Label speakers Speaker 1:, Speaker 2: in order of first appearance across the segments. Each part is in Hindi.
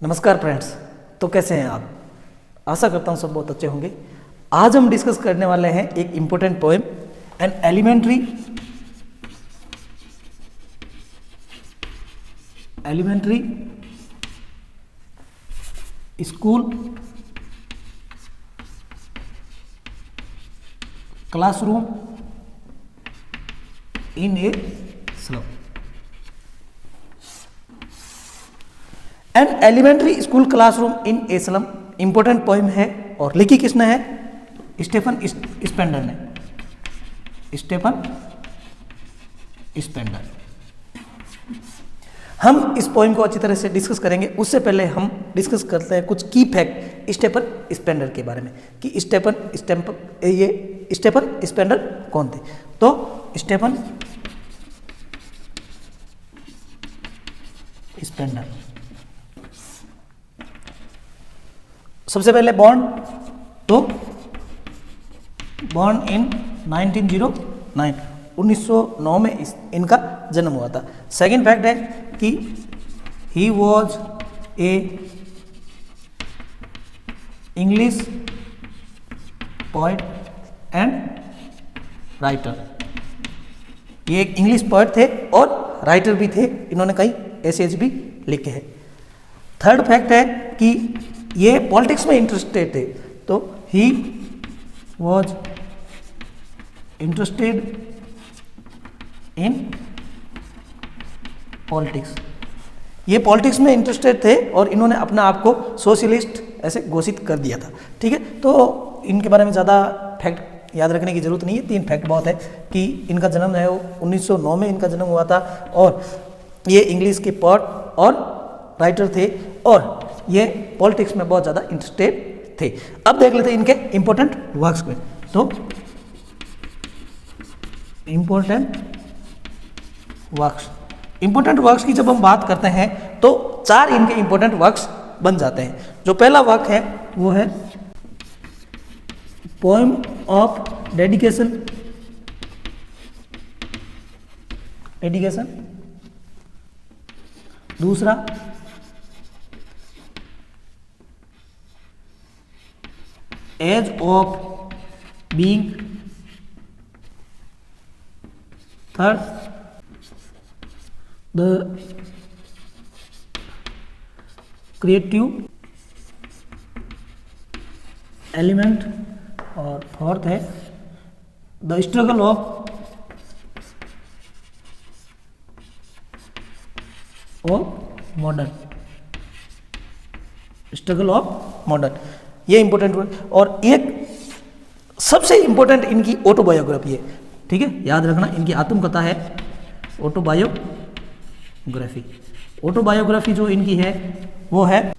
Speaker 1: नमस्कार फ्रेंड्स। तो कैसे हैं आप? आशा करता हूँ सब बहुत अच्छे होंगे। आज हम डिस्कस करने वाले हैं एक important poem, an elementary school classroom in a slum. An elementary school classroom in a slum important poem है और लिखी किसने है? स्टेफन स्पेंडर ने। Stephen Spender. हम इस पोएम को अच्छी तरह से डिस्कस करेंगे। उससे पहले हम डिस्कस करते हैं कुछ की फैक्ट स्टेफन स्पेंडर के बारे में कि स्टेफन स्पेंडर कौन थे। तो स्टेफन स्पेंडर सबसे पहले बॉर्न इन 1909 में इनका जन्म हुआ था। सेकंड फैक्ट है कि he was a English poet and writer. ये एक इंग्लिश पोएट थे और राइटर भी थे। इन्होंने कई एसेज भी लिखे हैं। थर्ड फैक्ट है कि ये पॉलिटिक्स में इंटरेस्टेड थे। तो he was interested in politics. ये पॉलिटिक्स में इंटरेस्टेड थे और इन्होंने अपना आप को सोशलिस्ट ऐसे घोषित कर दिया था। ठीक है, तो इनके बारे में ज़्यादा फैक्ट याद रखने की ज़रूरत नहीं है। 3 फैक्ट बहुत है कि इनका जन्म है वो 1909 में इनका जन्म हुआ था और ये इंग्लिश के पोएट और राइटर थे और ये पॉलिटिक्स में बहुत ज़्यादा इंटरेस्टेड थे। अब देख लेते हैं इनके इंपॉर्टेंट वर्क्स में। तो इंपॉर्टेंट वर्क्स की जब हम बात करते हैं तो 4 इनके इंपॉर्टेंट वर्क्स बन जाते हैं। जो पहला वर्क है वो है पोएम ऑफ डेडिकेशन। दूसरा age of being. Third the creative element और फोर्थ है द स्ट्रगल ऑफ मॉडर्न। ये इंपॉर्टेंट वर्ड। और एक सबसे इंपॉर्टेंट इनकी ऑटोबायोग्राफी है। ठीक है, याद रखना इनकी आत्मकथा है ऑटोबायोग्राफी जो इनकी है वो है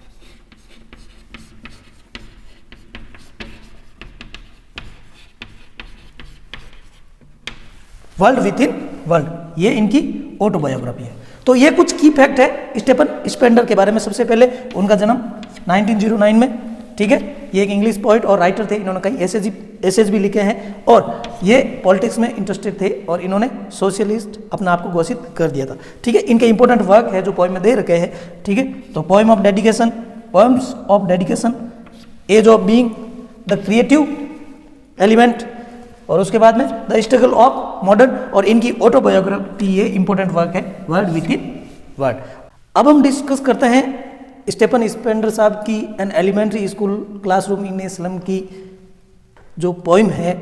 Speaker 1: वर्ल्ड विद इन वर्ल्ड। ये इनकी ऑटोबायोग्राफी है। तो ये कुछ की फैक्ट है स्टेफन स्पेंडर के बारे में। सबसे पहले उनका जन्म 1909 में। ठीक है, ये एक इंग्लिश पोएट और राइटर थे। इन्होंने कई एसेज भी लिखे हैं और ये पॉलिटिक्स में इंटरेस्टेड थे और इन्होंने सोशलिस्ट अपना आप को घोषित कर दिया था। ठीक है, इनके इंपॉर्टेंट वर्क है जो पोएम में दे रखे हैं। ठीक है, तो poems of dedication, age of being, the creative element और उसके बाद में द स्ट्रगल ऑफ मॉडर्न और इनकी ऑटोबायोग्राफी। ये इंपॉर्टेंट वर्क है वर्ड विद इन वर्ड। अब हम डिस्कस करते हैं स्टेफन स्पेंडर साहब की an elementary school classroom in a slum की जो पोएम है।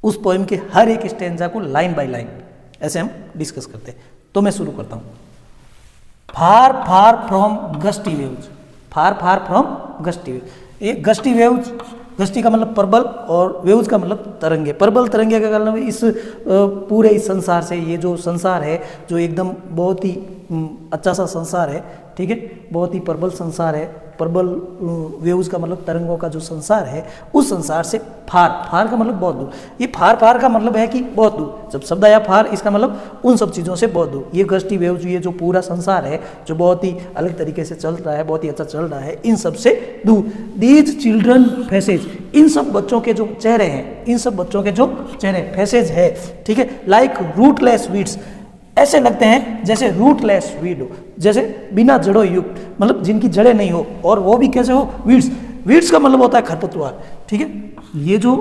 Speaker 1: उस पोएम के हर एक स्टेंजा को लाइन बाय लाइन ऐसे हम डिस्कस करते हैं। तो मैं शुरू करता हूँ। Far far from gusty waves. Far far from gusty waves. ये गस्टी वेव्स, गस्टी का मतलब प्रबल और वेव्स का मतलब तरंगे। प्रबल तरंगे का मतलब इस पूरे इस संसार से, ये जो संसार है जो एकदम बहुत ही अच्छा सा संसार है। ठीक है, बहुत ही प्रबल संसार है। प्रबल वेव्स का मतलब तरंगों का जो संसार है उस संसार से फार का मतलब बहुत दूर। ये फार का मतलब है कि बहुत दूर। जब शब्द आया फार, इसका मतलब उन सब चीज़ों से बहुत दूर। ये गस्टी वेव्स, ये जो पूरा संसार है जो बहुत ही अलग तरीके से चल रहा है, बहुत ही अच्छा चल रहा है, इन सब से दूर। दीज चिल्ड्रन फेसेज, इन सब बच्चों के जो चेहरे हैं, इन सब बच्चों के जो चेहरे फेसेज है, ठीक है, लाइक रूटलेस वीड्स, ऐसे लगते हैं जैसे रूटलेस वीड हो, जैसे बिना जड़ों युक्त, मतलब जिनकी जड़ें नहीं हो, और वो भी कैसे हो, वीड्स। वीड्स का मतलब होता है खरपतवार, ठीक है। ये जो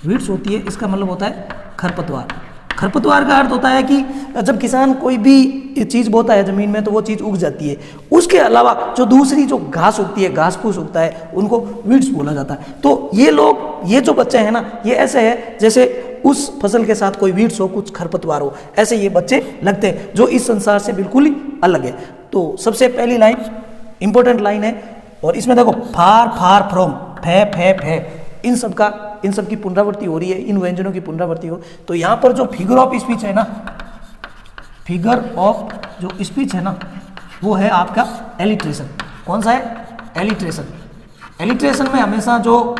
Speaker 1: वीड्स होती है इसका मतलब होता है खरपतवार। खरपतवार का अर्थ होता है कि जब किसान कोई भी चीज़ बोता है ज़मीन में तो वो चीज़ उग जाती है, उसके अलावा जो दूसरी जो घास उगती है, घास फूस उगता है, उनको वीड्स बोला जाता है। तो ये लोग, ये जो बच्चे हैं ना, ये ऐसे है जैसे उस फसल के साथ कोई वीड्स हो, कुछ खरपतवार हो, ऐसे ये बच्चे लगते हैं जो इस संसार से बिल्कुल ही अलग है। तो सबसे पहली लाइन इंपॉर्टेंट लाइन है, और इसमें देखो फार फार फ्रॉम, फे फे फे, इन सब की पुनरावृत्ति हो रही है, इन व्यंजनों की पुनरावृत्ति हो। तो यहाँ पर जो फिगर ऑफ स्पीच है ना, फिगर ऑफ जो स्पीच है ना, वो है आपका एलिट्रेशन। कौन सा है? एलिट्रेशन। एलिट्रेशन में हमेशा जो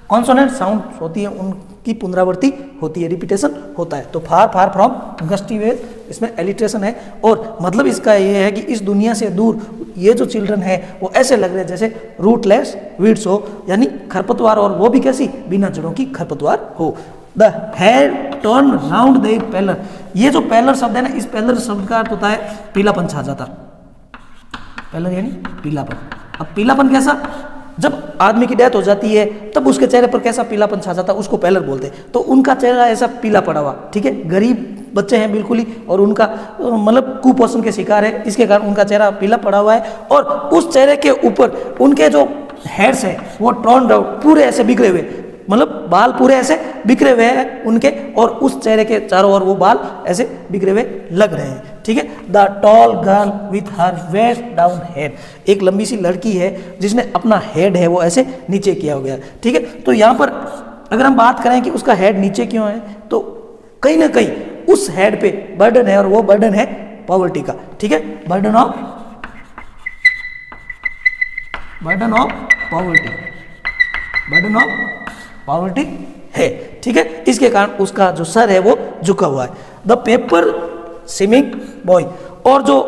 Speaker 1: कॉन्सोनेंट साउंड होती है उनकी पुनरावृत्ति होती है, रिपीटेशन होता है। तो फार फार फ्रॉम, गस्टी वेज, इसमें एलिट्रेशन है। और मतलब इसका ये है कि इस दुनिया से दूर ये जो चिल्ड्रन है वो ऐसे लग रहे हैं जैसे रूटलेस वीड्स हो, यानी खरपतवार, और वो भी कैसी, बिना जड़ों की खरपतवार हो। The hair turn round the pallor, ये जो पेलर शब्द है ना, इस पेलर शब्द का अर्थ होता है पीलापन छा जाता। पेलर यानी पीलापन। अब पीलापन कैसा? जब आदमी की डेथ हो जाती है तब उसके चेहरे पर कैसा पीलापन छा जाता है, उसको पेलर बोलते हैं। तो उनका चेहरा ऐसा पीला पड़ा हुआ, ठीक है, गरीब बच्चे हैं बिल्कुल ही, और उनका मतलब कुपोषण के शिकार है, इसके कारण उनका चेहरा पीला पड़ा हुआ है। और उस चेहरे के ऊपर उनके जो हेयर्स है वो टर्न आउट, पूरे ऐसे बिखरे हुए, मतलब बाल पूरे ऐसे बिखरे हुए हैं उनके, और उस चेहरे के चारों ओर वो बाल ऐसे बिखरे हुए लग रहे हैं, ठीक है। The tall girl with her weighed down head, एक लंबी सी लड़की है जिसने अपना हेड है वो ऐसे नीचे किया हो गया, ठीक है। तो यहाँ पर अगर हम बात करें कि उसका हेड नीचे क्यों है, तो कहीं ना कहीं उस हेड पे बर्डन है, और वो बर्डन है पॉवर्टी का, ठीक है, burden of poverty, burden of poverty है, ठीक है। इसके कारण उसका जो सर है वो झुका हुआ है। द पेपर स्विमिंग बॉय, और जो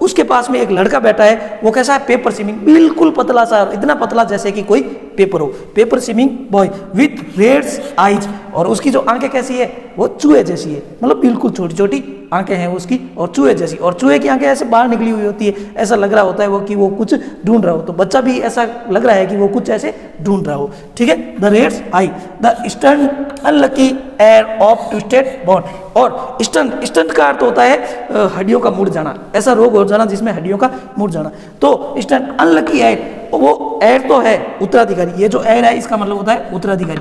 Speaker 1: उसके पास में एक लड़का बैठा है वो कैसा है, पेपर स्विमिंग, बिल्कुल पतला सा, इतना पतला जैसे कि कोई पेपर हो, paper seeming boy with rat's eyes, और उसकी जो आंखें कैसी है, वो चूहे जैसी है, मतलब बिल्कुल छोटी छोटी आंखें हैं उसकी, और चूहे जैसी, और चूहे की आंखें ऐसे बाहर निकली हुई होती है, ऐसा लग रहा होता है वो कि वो कुछ ढूंढ रहा हो। तो बच्चा भी ऐसा लग रहा है कि वो कुछ ऐसे ढूंढ रहा हो, ठीक है। The rat's eye, the stunted unlucky heir of twisted bone, और स्टंट का अर्थ होता है हड्डियों का मुड़ जाना, ऐसा रोग हो जाना जिसमें हड्डियों का मुड़ जाना। तो स्टंट अनलकी एयर, वो एयर तो है उत्तराधिकारी, ये जो एयर है इसका मतलब होता है उत्तराधिकारी।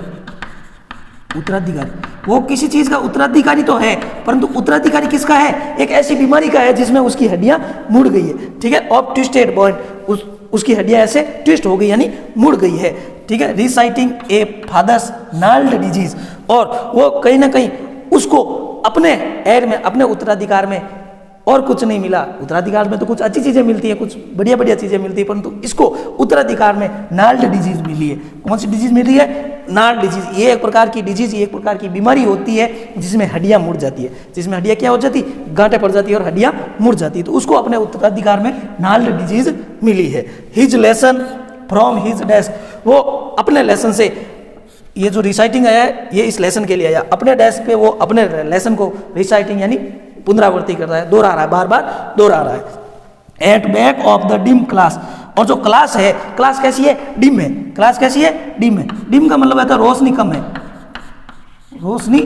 Speaker 1: उत्तराधिकारी, वो किसी चीज का उत्तराधिकारी तो है, परंतु उत्तराधिकारी किसका है, एक ऐसी बीमारी का है जिसमें उसकी हड्डियां मुड़ गई है, ठीक है। ऑफ ट्विस्टेड बॉन, उसकी हड्डियां ऐसे ट्विस्ट हो गई यानी मुड़ गई है, ठीक है। रिसाइटिंग ए फादर्स नाल्ड डिजीज, और वो कहीं ना कहीं उसको अपने एयर में, अपने उत्तराधिकार में और कुछ नहीं मिला। उत्तराधिकार में तो कुछ अच्छी चीजें मिलती है, कुछ बढ़िया बढ़िया चीजें मिलती है, परंतु इसको उत्तराधिकार में नाल्ड डिजीज मिली है। कौन सी डिजीज मिल रही है, नाल्ड डिजीज। ये एक प्रकार की डिजीज, ये एक प्रकार की बीमारी होती है जिसमें हड्डियां मुड़ जाती है, जिसमें हड्डियां क्या हो जाती, गांठे पड़ जाती है और हड्डियां मुड़ जाती है। तो उसको अपने उत्तराधिकार में नाल्ड डिजीज मिली है। His lesson from his desk, वो अपने लेसन से, ये जो रिसाइटिंग आया है ये इस लेसन के लिए आया, अपने डेस्क पे वो अपने लेसन को रिसाइटिंग यानी पुनरावृत्ति कर रहा है, दोहरा रहा है, बार बार दोहरा रहा है। At back of the dim class, और जो क्लास है, क्लास कैसी है, डिम है। क्लास कैसी है, डिम है। डिम का मतलब है रोशनी कम है, रोशनी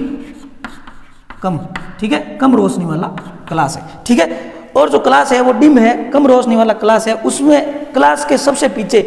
Speaker 1: कम, ठीक है, कम रोशनी वाला क्लास है, ठीक है। और जो क्लास है वो डिम है, कम रोशनी वाला क्लास है। उसमें क्लास के सबसे पीछे,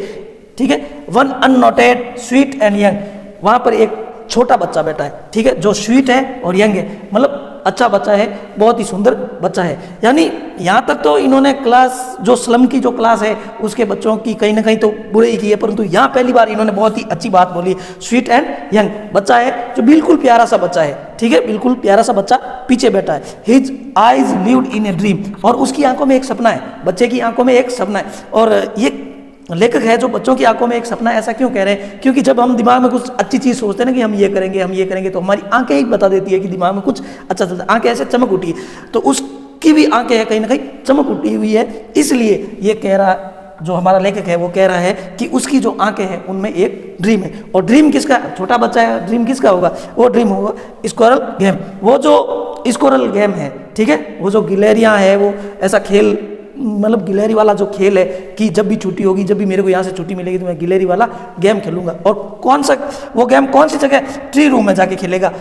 Speaker 1: ठीक है, one unnoted sweet and young, वहां पर एक छोटा बच्चा बैठा है, ठीक है, जो स्वीट है और यंग है, मतलब अच्छा बच्चा है, बहुत ही सुंदर बच्चा है। यानी यहाँ तक तो इन्होंने क्लास, जो स्लम की जो क्लास है उसके बच्चों की कहीं ना कहीं तो बुराई की है, परंतु यहाँ पहली बार इन्होंने बहुत ही अच्छी बात बोली, स्वीट एंड यंग बच्चा है, जो बिल्कुल प्यारा सा बच्चा है, ठीक है, बिल्कुल प्यारा सा बच्चा पीछे बैठा है। His eyes lived in a dream, और उसकी आंखों में एक सपना है, बच्चे की आंखों में एक सपना है। और ये लेखक है जो बच्चों की आंखों में एक सपना, ऐसा क्यों कह रहे हैं, क्योंकि जब हम दिमाग में कुछ अच्छी चीज़ सोचते हैं ना कि हम ये करेंगे, हम ये करेंगे, तो हमारी आंखें ही बता देती है कि दिमाग में कुछ अच्छा चलता है, आंखें ऐसे चमक उठी, तो उसकी भी आंखें कहीं ना कहीं चमक उठी हुई है। इसलिए ये कह रहा, जो हमारा लेखक है वो कह रहा है कि उसकी जो आंखें हैं उनमें एक ड्रीम है। और ड्रीम किसका, छोटा बच्चा है, ड्रीम किसका होगा, वो ड्रीम होगा स्क्वायरल गेम। वो जो स्क्वायरल गेम है ठीक है। वो जो गिलहरियाँ है वो ऐसा खेल, मतलब गिलहरी वाला जो खेल है कि जब भी छुट्टी होगी, जब भी मेरे को यहाँ से छुट्टी मिलेगी तो मैं गिलहरी वाला गेम खेलूंगा। और कौन सा वो गेम कौन सी जगह, ट्री रूम में जाके खेलेगा।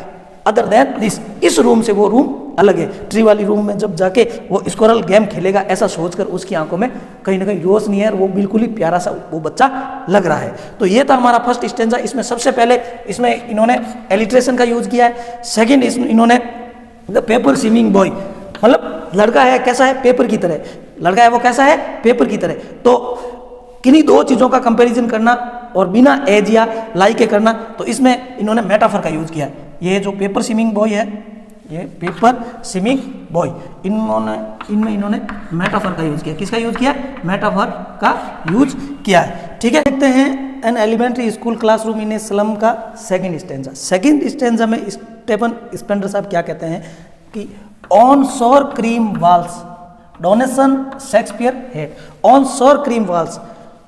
Speaker 1: अदर देन दिस, इस रूम से वो रूम अलग है, ट्री वाली रूम में जब जाके वो स्क्वारल गेम खेलेगा, ऐसा सोचकर उसकी आंखों में कहीं ना कहीं रोशनी है और वो बिल्कुल ही प्यारा सा वो बच्चा लग रहा है। तो ये था हमारा फर्स्ट स्टेंजा। इसमें सबसे पहले इसमें इन्होंने एलिट्रेशन का यूज किया है। सेकेंड इन्होंने द पेपर स्विमिंग बॉय, मतलब लड़का है कैसा है, पेपर की तरह, लड़का है वो कैसा है, पेपर की तरह। तो किन्हीं दो चीज़ों का कंपैरिजन करना और बिना एज या लाइक के करना, तो इसमें इन्होंने मेटाफर का यूज किया है। ये जो पेपर स्विमिंग बॉय है, ये पेपर स्विमिंग बॉय, इनमें इन्होंने मेटाफर का यूज किया। किसका यूज किया, मेटाफर का यूज किया है, ठीक है। देखते हैं an elementary school classroom in a slum का सेकंड स्टेंजा। सेकंड स्टेंजा में स्टेफन स्पेंडर साहब क्या कहते हैं कि on sour cream walls donations Shakespeare head, on sour cream walls,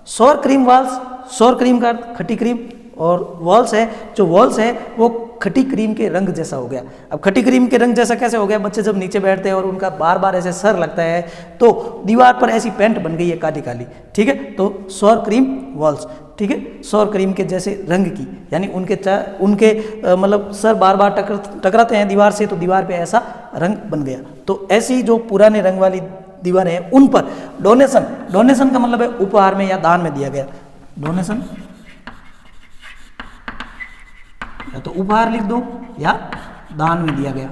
Speaker 1: sour cream walls, sour cream का खट्टी क्रीम, और वॉल्स है, जो वॉल्स है वो खट्टी क्रीम के रंग जैसा हो गया। अब खट्टी क्रीम के रंग जैसा कैसे हो गया, बच्चे जब नीचे बैठते हैं और उनका बार बार ऐसे सर लगता है तो दीवार पर ऐसी पेंट बन गई है काली काली, ठीक है। तो शोर क्रीम वॉल्स, ठीक है, शोर क्रीम के जैसे रंग की, यानी उनके मतलब सर बार बार टकराते हैं दीवार से, तो दीवार पे ऐसा रंग बन गया। तो ऐसी जो पुराने रंग वाली दीवारें हैं उन पर डोनेशन, डोनेशन का मतलब है उपहार में या दान में दिया गया, डोनेशन या तो उपहार लिख दो या दान में दिया गया।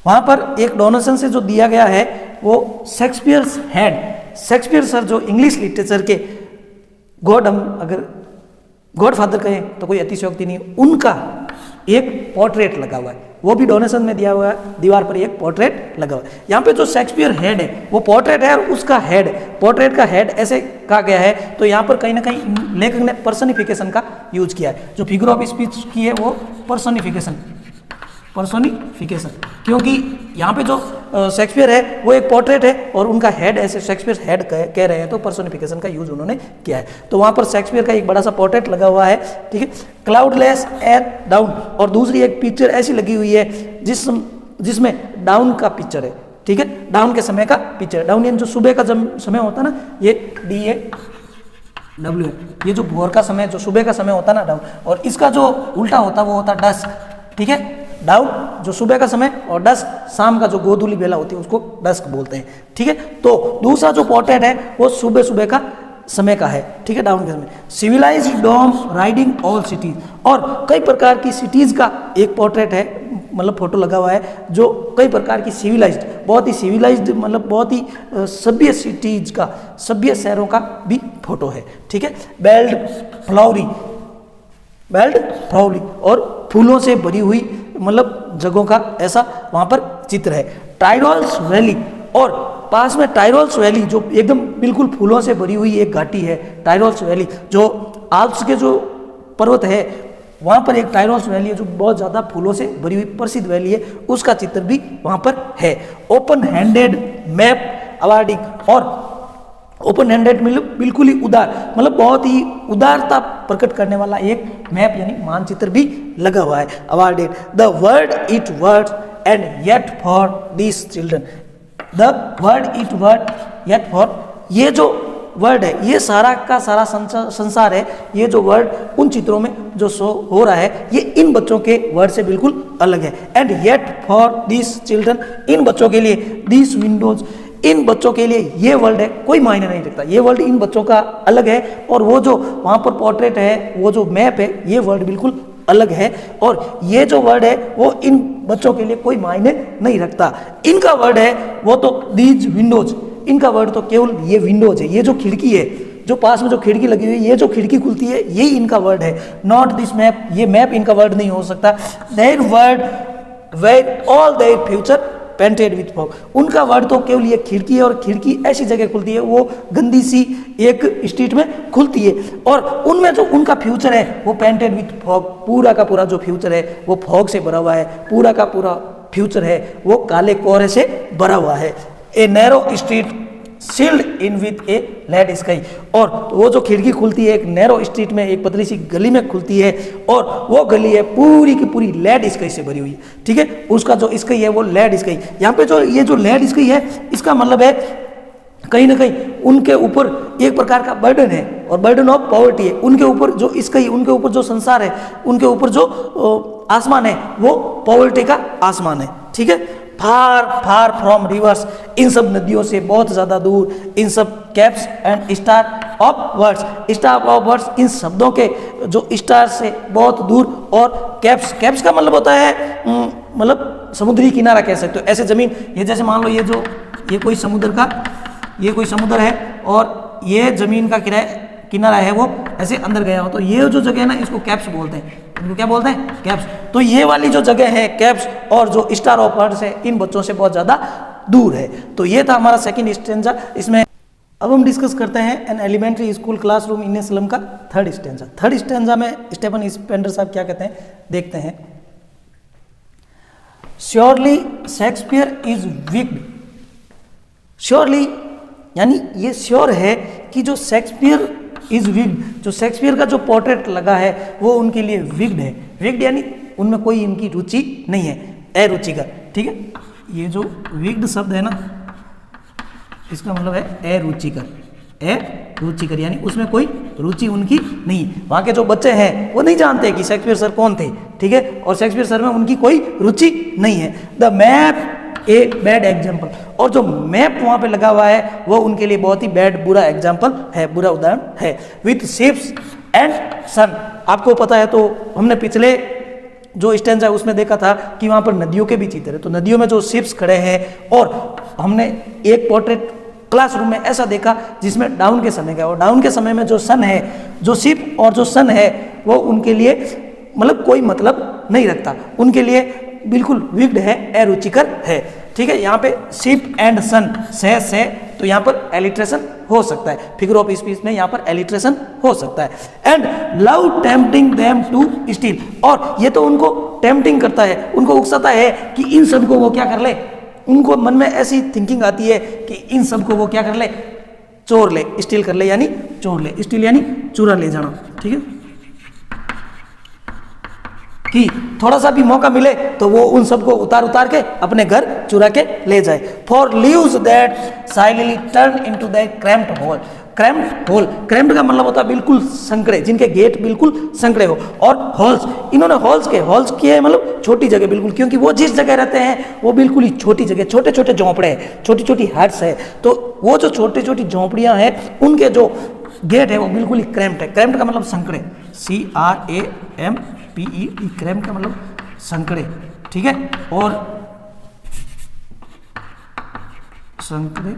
Speaker 1: वहां पर एक डोनेशन से जो दिया गया है वो शेक्सपियर्स हेड, शेक्सपियर सर जो इंग्लिश लिटरेचर के गॉड, हम अगर गॉड फादर कहें तो कोई अतिशयोक्ति नहीं, उनका एक पोर्ट्रेट लगा हुआ है, वो भी डोनेशन में दिया हुआ है, दीवार पर एक पोर्ट्रेट लगा हुआ है। यहाँ पे जो शेक्सपियर हेड है वो पोर्ट्रेट है और उसका हेड, पोर्ट्रेट का हेड ऐसे कहा गया है, तो यहाँ पर कहीं ना कहीं लेखक ने पर्सनिफिकेशन का यूज किया है। जो फिगर ऑफ स्पीच की है वो पर्सनिफिकेशन, पर्सोनिफिकेशन, क्योंकि यहाँ पे जो शेक्सपियर है वो एक पोर्ट्रेट है और उनका हेड ऐसे शेक्सपियर हेड कह रहे हैं, तो पर्सोनिफिकेशन का यूज उन्होंने किया है। तो वहाँ पर शेक्सपियर का एक बड़ा सा पोर्ट्रेट लगा हुआ है, ठीक है, क्लाउडलेस एंड डाउन, और दूसरी एक पिक्चर ऐसी लगी हुई है जिसमें डाउन का पिक्चर है, ठीक है, डाउन के समय का पिक्चर। डाउन यानी जो सुबह का जब समय होता है ना, ये DAW, ये जो भोर का समय, जो सुबह का समय होता है ना डाउन, और इसका जो उल्टा होता है वो होता है डस्क, ठीक है। डाउन जो सुबह का समय और डस्क शाम का जो गोधूली बेला होती है उसको डस्क बोलते हैं, ठीक है। तो दूसरा जो पोर्ट्रेट है वो सुबह सुबह का समय का है, ठीक है, डाउन के समय। सिविलाइज्ड डोम राइडिंग ऑल सिटीज, और कई प्रकार की सिटीज का एक पोर्ट्रेट है, मतलब फोटो लगा हुआ है, जो कई प्रकार की सिविलाइज्ड, बहुत ही सिविलाइज्ड, मतलब बहुत ही सभ्य सिटीज का, सभ्य शहरों का भी फोटो है, ठीक है। बेल्ड फ्लावरी, बेल्ट फ्लावरी, और फूलों से भरी हुई मतलब जगहों का ऐसा वहाँ पर चित्र है। टाइरोल्स वैली, और पास में टाइरोल्स वैली जो एकदम बिल्कुल फूलों से भरी हुई एक घाटी है, टाइरोल्स वैली, जो आल्प्स के जो पर्वत है वहाँ पर एक टाइरोल्स वैली है जो बहुत ज़्यादा फूलों से भरी हुई प्रसिद्ध वैली है, उसका चित्र भी वहाँ पर है। ओपन हैंडेड मैप अवार्डिंग, और ओपन हैंडेड मतलब बिल्कुल ही उदार, मतलब बहुत ही उदारता प्रकट करने वाला एक मैप यानी मानचित्र भी लगा हुआ है। Awarded the word it words and yet for this children, the word it word yet for, ये जो वर्ड है ये सारा का सारा संसार है, ये जो वर्ड उन चित्रों में जो शो हो रहा है ये इन बच्चों के वर्ड से बिल्कुल अलग है। And yet for this children, इन बच्चों के लिए, दिस विंडोज, इन बच्चों के लिए ये वर्ल्ड है, कोई मायने नहीं रखता, ये वर्ल्ड इन बच्चों का अलग है, और वो जो वहाँ पर पोर्ट्रेट है, वो जो मैप है, ये वर्ल्ड बिल्कुल अलग है, और ये जो वर्ड है वो इन बच्चों के लिए कोई मायने नहीं रखता। इनका वर्ड है वो तो दीज विंडोज, इनका वर्ड तो केवल ये विंडोज है, ये जो खिड़की है, जो पास में जो खिड़की लगी हुई है, ये जो खिड़की खुलती है, यही इनका वर्ड है। नॉट दिस मैप, ये मैप इनका वर्ड नहीं हो सकता। Their world where all their future painted with fog, उनका वर्ड तो केवल ये खिड़की है, और खिड़की ऐसी जगह खुलती है, वो गंदी सी एक स्ट्रीट में खुलती है, और उनमें जो उनका फ्यूचर है वो पेंटेड विथ फॉग, पूरा का पूरा जो फ्यूचर है वो फॉग से भरा हुआ है, पूरा का पूरा फ्यूचर है वो काले कोहरे से भरा हुआ है। A narrow street sealed in with a lead sky, और वो जो खिड़की खुलती है एक नैरो स्ट्रीट में, एक पतली सी गली में खुलती है, और वो गली है पूरी की पूरी लेड स्काई से भरी हुई है, ठीक है। उसका जो स्काई है वो लेड स्काई। यहाँ पे जो ये जो लेड स्काई है इसका मतलब है कहीं ना कहीं उनके ऊपर एक प्रकार का बर्डन है, और बर्डन ऑफ पॉवर्टी है। उनके ऊपर जो स्काई, उनके ऊपर जो संसार है, उनके ऊपर जो आसमान है वो पॉवर्टी का आसमान है, ठीक है। फार फार फ्रॉम रिवर्स, इन सब नदियों से बहुत ज़्यादा दूर, इन सब caps and star of words, star of words in शब्दों के जो स्टार से बहुत दूर, और कैप्स, कैप्स का मतलब होता है मतलब समुद्री किनारा कह सकते हो। ऐसे ज़मीन, ये जैसे मान लो ये कोई समुद्र का, ये कोई समुद्र है और ये ज़मीन का किनारा है वो ऐसे अंदर गया हो, तो ये जो जगह है ना इसको कैप्स बोलते हैं। इनको क्या बोलते हैं? कैप्स। तो ये वाली जो जगह है कैप्स और जो स्टार ऑफ वर्ड्स है इन बच्चों से बहुत ज़्यादा दूर है। तो ये था हमारा सेकंड स्टेंजा। इसमें अब हम डिस्कस करते हैं an elementary school classroom in a slum का थर्ड स्टेंजा। थर्ड स्टेंजा में स्टीफन स्पेंडर साहब क्या कहते हैं देखते हैं। Surely Shakespeare is wicked. Surely यानी ये श्योर है कि जो शेक्सपियर इज विक्ड, जो शेक्सपियर का जो पोर्ट्रेट लगा है वो उनके लिए विक्ड है। विक्ड यानी उनमें कोई इनकी रुचि नहीं है, अरुचिकर, ठीक है। ये जो विक्ड शब्द है ना इसका मतलब है अरुचिकर, अरुचिकर यानी उसमें कोई रुचि उनकी नहीं। वहाँ के जो बच्चे हैं वो नहीं जानते कि शेक्सपियर सर कौन थे, ठीक है, और शेक्सपियर सर में उनकी कोई रुचि नहीं है। The map a bad example, और जो मैप वहाँ पे लगा हुआ है वो उनके लिए बहुत ही बैड, बुरा एग्जाम्पल है, बुरा उदाहरण है। विथ शिप्स एंड सन, आपको पता है तो हमने पिछले जो स्टेंजा उसमें देखा था कि वहाँ पर नदियों के भी चित्र है। तो नदियों में जो शिप्स खड़े हैं, और हमने एक पोर्ट्रेट क्लासरूम में ऐसा देखा जिसमें डाउन के समय का, और डाउन के समय में जो सन है, जो शिप और जो सन है वो उनके लिए मतलब कोई मतलब नहीं रखता, उनके लिए बिल्कुल विक्ड है, अरुचिकर है, ठीक है। यहाँ पे शिप एंड सन से तो यहाँ पर एलिट्रेशन हो सकता है, फिगर ऑफ स्पीच में यहाँ पर एलिट्रेशन हो सकता है। And love tempting them to steal, और ये तो उनको टेम्पटिंग करता है, उनको उकसाता है कि इन सब को वो क्या कर ले, उनको मन में ऐसी थिंकिंग आती है कि इन सब को वो क्या कर ले, चोर ले, स्टील कर ले यानी चोर ले, स्टील यानी चुरा ले जाना, ठीक है, कि थोड़ा सा भी मौका मिले तो वो उन सबको उतार के अपने घर चुरा के ले जाए। For lives that silently turn into the cramped hole. Cramped hole, cramped का मतलब होता है बिल्कुल संकड़े, जिनके गेट बिल्कुल संकड़े हो, और हॉल्स, इन्होंने हॉल्स किए मतलब छोटी जगह बिल्कुल, क्योंकि वो जिस जगह रहते हैं वो बिल्कुल ही छोटी जगह, छोटे छोटे झोंपड़े हैं, छोटी छोटी हट्स है। तो वो जो छोटी छोटी झोंपड़ियां हैं उनके जो गेट है वो बिल्कुल ही क्रैम्प्ड है। क्रैम्प्ड का मतलब संकड़े, CRAMPED, क्रैम्प का मतलब संकड़े, ठीक है, और संकड़े।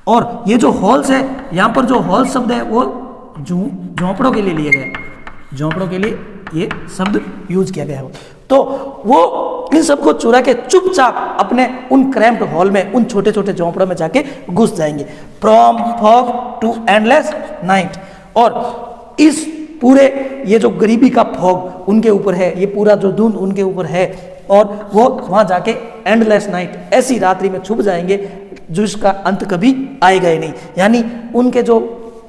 Speaker 1: और ये जो हॉल्स है, यहाँ पर जो हॉल शब्द है वो झोंपड़ों के लिए लिया गया है, झोंपड़ों के लिए ये शब्द यूज किया गया है। तो वो इन सबको चुरा के चुपचाप अपने उन क्रैम्प्ड हॉल में, उन छोटे छोटे झोंपड़ों में जाके घुस जाएंगे। From fog to endless night, और इस पूरे ये जो गरीबी का फॉग उनके ऊपर है, ये पूरा जो धुंध उनके ऊपर है, और वो वहाँ जाके एंडलेस नाइट, ऐसी रात्रि में छुप जाएंगे जिसका अंत कभी आएगा ही नहीं। यानी उनके जो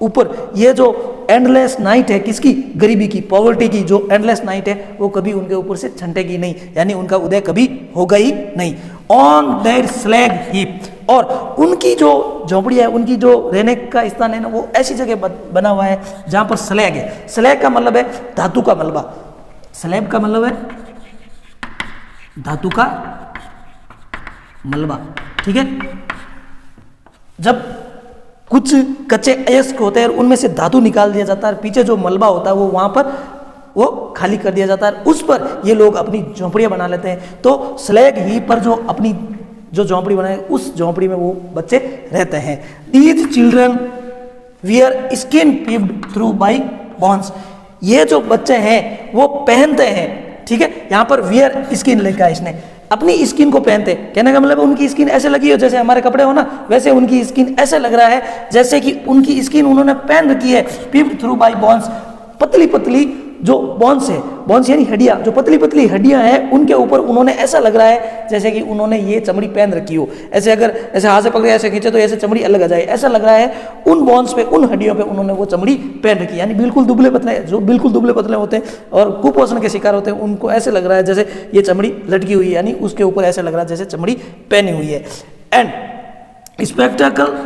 Speaker 1: ऊपर ये जो एंडलेस नाइट है, किसकी, गरीबी की, पॉवर्टी की जो एंडलेस नाइट है वो कभी उनके ऊपर से छंटेगी नहीं, यानी उनका उदय कभी होगा ही नहीं। ऑन देयर स्लैग हीप, और उनकी जो झोंपड़ी है, उनकी जो रहने का स्थान है ना, वो ऐसी जगह बना हुआ है जहाँ पर स्लैग है। स्लैग का मतलब है धातु का मलबा, स्लैब का मतलब है धातु का मलबा, ठीक है। जब कुछ कच्चे अयस्क होते हैं उनमें से धातु निकाल दिया जाता है, पीछे जो मलबा होता है वो वहाँ पर वो खाली कर दिया जाता है, उस पर ये लोग अपनी झोंपड़ियाँ बना लेते हैं। तो स्लैग ही पर जो अपनी जो झोंपड़ी बनाए उस झोंपड़ी में वो बच्चे रहते हैं। These children wear skin peeped through by bones, ये जो बच्चे हैं वो पहनते हैं, ठीक है, यहाँ पर वियर स्किन लिखा है इसने, अपनी स्किन को पहनते। कहने का मतलब उनकी स्किन ऐसे लगी हो जैसे हमारे कपड़े हो ना, वैसे उनकी स्किन ऐसे लग रहा है जैसे कि उनकी स्किन उन्होंने पहन रखी है। पिप्ड थ्रू बाई बॉन्स, पतली पतली जो बोन्स है, बोन्स यानी हड्डियाँ, जो पतली पतली हड्डियाँ हैं उनके ऊपर उन्होंने ऐसा लग रहा है जैसे कि उन्होंने ये चमड़ी पहन रखी हो। ऐसे अगर ऐसे हाथ से पकड़े ऐसे खींचे तो ऐसे चमड़ी अलग आ जाए, ऐसा लग रहा है उन बोन्स पे, उन हड्डियों पे उन्होंने वो चमड़ी पहन रखी है। यानी बिल्कुल दुबले पतले, जो बिल्कुल दुबले पतले होते हैं और कुपोषण के शिकार होते हैं, उनको ऐसे लग रहा है जैसे ये चमड़ी लटकी हुई है, यानी उसके ऊपर ऐसे लग रहा है जैसे चमड़ी पहनी हुई है। And spectacle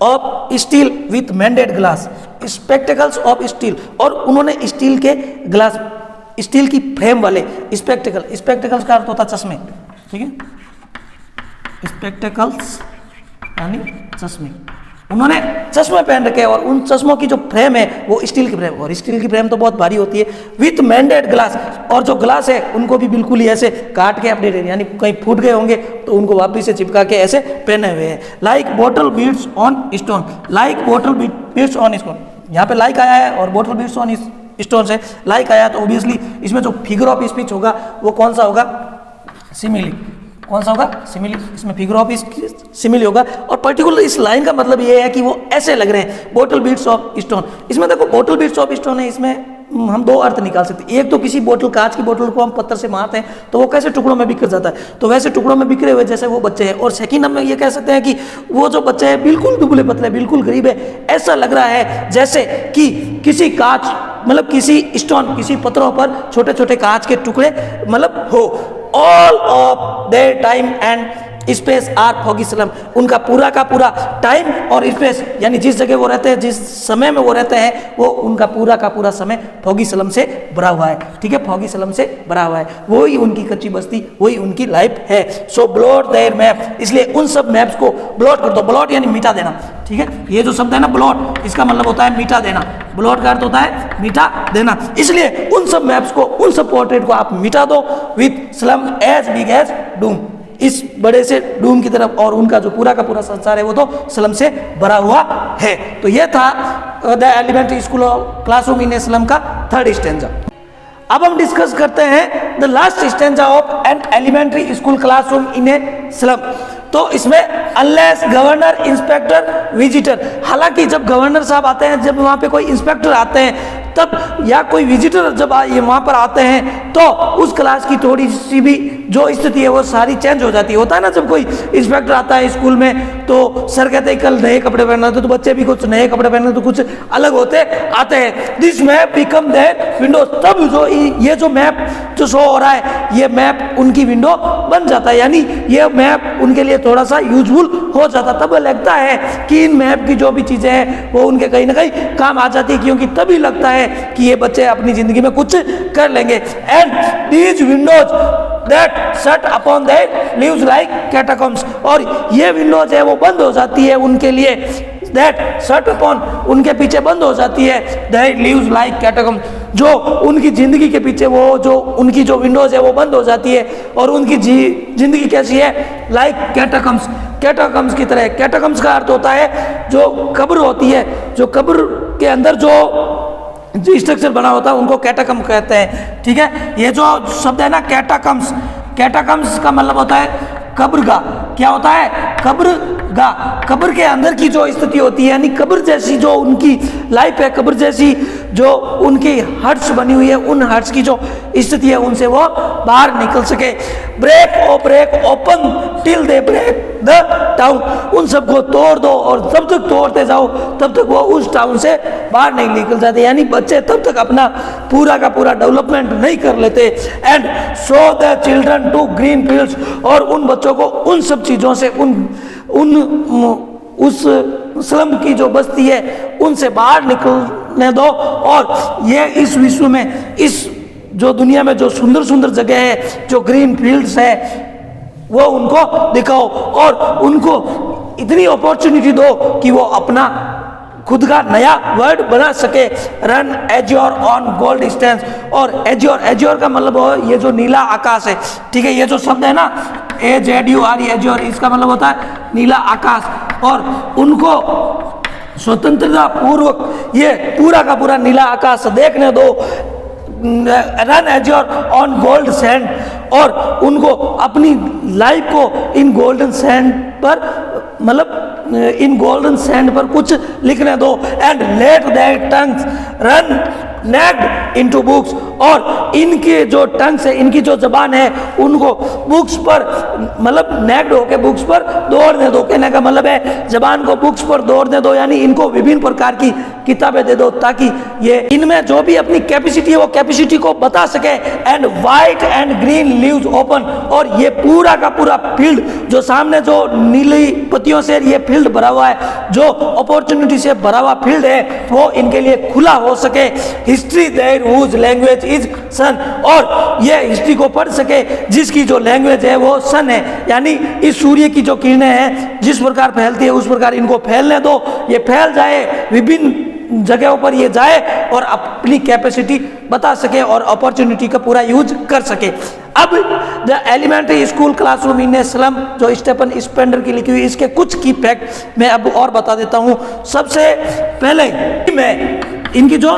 Speaker 1: of steel with mended glass, spectacles of steel, और उन्होंने स्टील के ग्लास, स्टील की फ्रेम वाले स्पेक्टेकल, स्पेक्टेकल्स का अर्थ होता है चश्मे, ठीक है, स्पेक्टेकल्स यानी चश्मे, उन्होंने चश्मे पहन रखे और उन चश्मों की जो फ्रेम है वो स्टील की फ्रेम, और स्टील की फ्रेम तो बहुत भारी होती है, विथ मैंडेड ग्लास, और जो ग्लास है उनको भी बिल्कुल ही ऐसे काट के अपडेटेड, यानी कहीं फूट गए होंगे तो उनको वापस से चिपका के ऐसे पहने हुए हैं। Like bottle beads on stone, like bottle beads on stone, यहाँ पे लाइक आया है और बॉटल बीड्स ऑन स्टोन से लाइक आया, तो ऑब्वियसली इसमें जो फिगर ऑफ स्पीच होगा वो कौन सा होगा, सिमिली, कौन सा होगा, सिमिली, इसमें फिगर ऑफ सिमिली होगा। और पर्टिकुलर इस लाइन का मतलब ये है कि वो ऐसे लग रहे हैं, बोटल बीट्स ऑफ स्टोन। इसमें देखो बोटल बीट्स ऑफ स्टोन है, इसमें हम दो अर्थ निकाल सकते हैं। एक तो किसी बोतल, कांच की बोतल को हम पत्थर से मारते हैं तो वो कैसे टुकड़ों में बिखर जाता है, तो वैसे टुकड़ों में बिखरे हुए जैसे वो बच्चे हैं। और सेकंड हम ये कह सकते हैं कि वो जो बच्चे हैं बिल्कुल दुबले पतले, बिल्कुल गरीब है, ऐसा लग रहा है जैसे कि किसी कांच, मतलब किसी स्टोन, किसी पत्थरों पर छोटे छोटे कांच के टुकड़े मतलब हो। All of their time and space are foggy slum, उनका पूरा का पूरा टाइम और स्पेस, यानी जिस जगह वो रहते हैं, जिस समय में वो रहते हैं, वो उनका पूरा का पूरा समय फॉगी स्लम से भरा हुआ है, ठीक है, फॉगी स्लम से भरा हुआ है, वही उनकी कच्ची बस्ती, वही उनकी लाइफ है। सो ब्लॉट देयर मैप, इसलिए उन सब मैप्स को ब्लॉट कर दो। ब्लॉट यानी मिटा देना, ठीक है, ये जो शब्द है ना ब्लॉट, इसका मतलब होता है मिटा देना, ब्लॉट का अर्थ होता है मिटा देना। इसलिए उन सब मैप्स को, उन सब पोर्ट्रेट को आप मिटा दो with slum as big as doom, इस बड़े से डूम की तरफ, और उनका जो पूरा का पूरा संसार है वो तो स्लम से भरा हुआ है। तो ये था the elementary school classroom in a slum का थर्ड स्टैंजा। अब हम डिस्कस करते हैं the last stanza of an elementary school classroom in a slum. तो इसमें अनलेस गवर्नर, इंस्पेक्टर, विजिटर, हालांकि जब गवर्नर साहब आते हैं, जब वहाँ पे कोई इंस्पेक्टर आते हैं तब, या कोई विजिटर जब ये वहाँ पर आते हैं तो उस क्लास की थोड़ी सी भी जो स्थिति है वो सारी चेंज हो जाती है। होता है ना, जब कोई इंस्पेक्टर आता है स्कूल में तो सर कहते हैं कल नए कपड़े पहनना, तो बच्चे भी कुछ नए कपड़े पहनना, तो कुछ अलग होते आते हैं। This map become their window, तब जो ये जो मैप जो शो हो रहा है, ये मैप उनकी विंडो बन जाता है, यानी ये मैप उनके लिए थोड़ा सा यूजफुल हो जाता। तब लगता है कि इन मैप की जो भी चीज़ें हैं वो उनके कहीं ना कहीं काम आ जाती है, क्योंकि तभी लगता है कि ये बच्चे अपनी जिंदगी में कुछ कर लेंगे। And these Windows that shut upon their leaves like catacombs, और ये विंडोज है वो बंद हो जाती है उनके लिए, दैट शट अपॉन, उनके पीछे बंद हो जाती है, दैट लीव्स लाइक कैटाकॉम्स, जो उनकी जिंदगी के पीछे वो जो उनकी जो विंडोज है वो बंद हो जाती है, और उनकी जिंदगी कैसी है, लाइक कैटाकॉम्स, कैटाकॉम्स की तरह। कैटाकॉम्स का अर्थ होता है जो कब्र होती है, जो कब्र के अंदर जो स्ट्रक्चर बना होता है उनको कैटाकॉम कहते हैं, ठीक है। ये जो शब्द है ना कैटाकॉम्स, कैटाकॉम्स का मतलब होता है कब्रगाह। क्या होता है, कब्रगाह, कब्र के अंदर की जो स्थिति होती है, यानी कब्र जैसी जो उनकी लाइफ है, कब्र जैसी जो उनकी हट्स बनी हुई है, उन हट्स की जो स्थिति है उनसे वो बाहर निकल सके। Break open till they break the town, उन सबको तोड़ दो और जब तक तोड़ते जाओ तब तक वो उस टाउन से बाहर नहीं निकल जाते, यानी बच्चे तब तक अपना पूरा का पूरा डेवलपमेंट नहीं कर लेते। And show the children to green fields, और उन बच्चों को उन सब चीज़ों से, उस स्लम की जो बस्ती है उनसे बाहर निकलने दो, और ये इस विश्व में, इस जो दुनिया में जो सुंदर सुंदर जगह है, जो ग्रीन फील्ड्स है, वो उनको दिखाओ और उनको इतनी अपॉर्चुनिटी दो कि वो अपना खुद का नया वर्ड बना सके। Run azure on gold stand, और एज्योर का मतलब हो ये जो नीला आकाश है, ठीक है, ये जो शब्द है ना AZUR, एज्योर, इसका मतलब होता है नीला आकाश, और उनको स्वतंत्रता पूर्वक ये पूरा का पूरा नीला आकाश देखने दो। Run azure on gold sand, और उनको अपनी लाइफ को इन गोल्डन सैंड पर, मतलब इन गोल्डन सैंड पर कुछ लिखने दो। And let their tongues run naked into books, और इनके जो टंग से, इनकी जो जबान है उनको बुक्स पर, मतलब नेक्ड होके बुक्स पर दौड़ने दो। कहने का मतलब है जबान को बुक्स पर दौड़ने दो, यानी इनको विभिन्न प्रकार की किताबें दे दो ताकि ये इनमें जो भी अपनी कैपेसिटी है वो कैपेसिटी को बता सके। And white and green leaves open, और ये पूरा का पूरा फील्ड जो सामने जो नीली पत्तियों से ये फील्ड भरा हुआ है, जो अपॉर्चुनिटी से भरा हुआ फील्ड है, वो इनके लिए खुला हो सके। History their whose language is sun, और ये हिस्ट्री को पढ़ सके जिसकी जो लैंग्वेज है वो सन है, यानी इस सूर्य की जो किरणें हैं जिस प्रकार फैलती है उस प्रकार इनको फैलने दो, ये फैल जाए, विभिन्न जगहों पर ये जाए और अपनी कैपेसिटी बता सके और अपॉर्चुनिटी का पूरा यूज कर सके। अब the elementary school classroom in a slum, जो स्टेफन स्पेंडर की लिखी हुई, इसके कुछ की फैक्ट मैं अब और बता देता हूँ। सबसे पहले मैं इनकी जो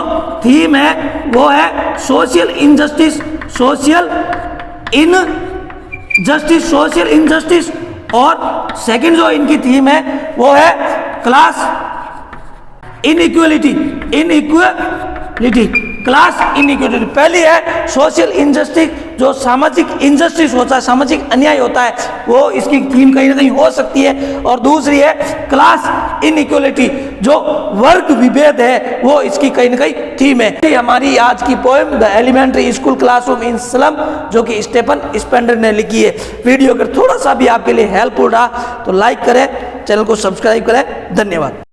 Speaker 1: थीम है वो है सोशल इनजस्टिस, सोशल इनजस्टिस, और सेकंड जो इनकी थीम है वो है क्लास इनइक्वालिटी, क्लास इनइक्वालिटी। पहली है सोशल इनजस्टिस, जो सामाजिक इनजस्टिस होता है, सामाजिक अन्याय होता है, वो इसकी थीम कहीं ना कहीं हो सकती है। और दूसरी है क्लास इनइक्वालिटी, जो वर्ग विभेद है, वो इसकी कहीं ना कहीं थीम है। ये हमारी आज की poem the elementary school classroom in slum, जो कि स्टेफन स्पेंडर ने लिखी है। वीडियो अगर थोड़ा सा भी आपके लिए हेल्पफुल रहा तो लाइक करें, चैनल को सब्सक्राइब करें। धन्यवाद।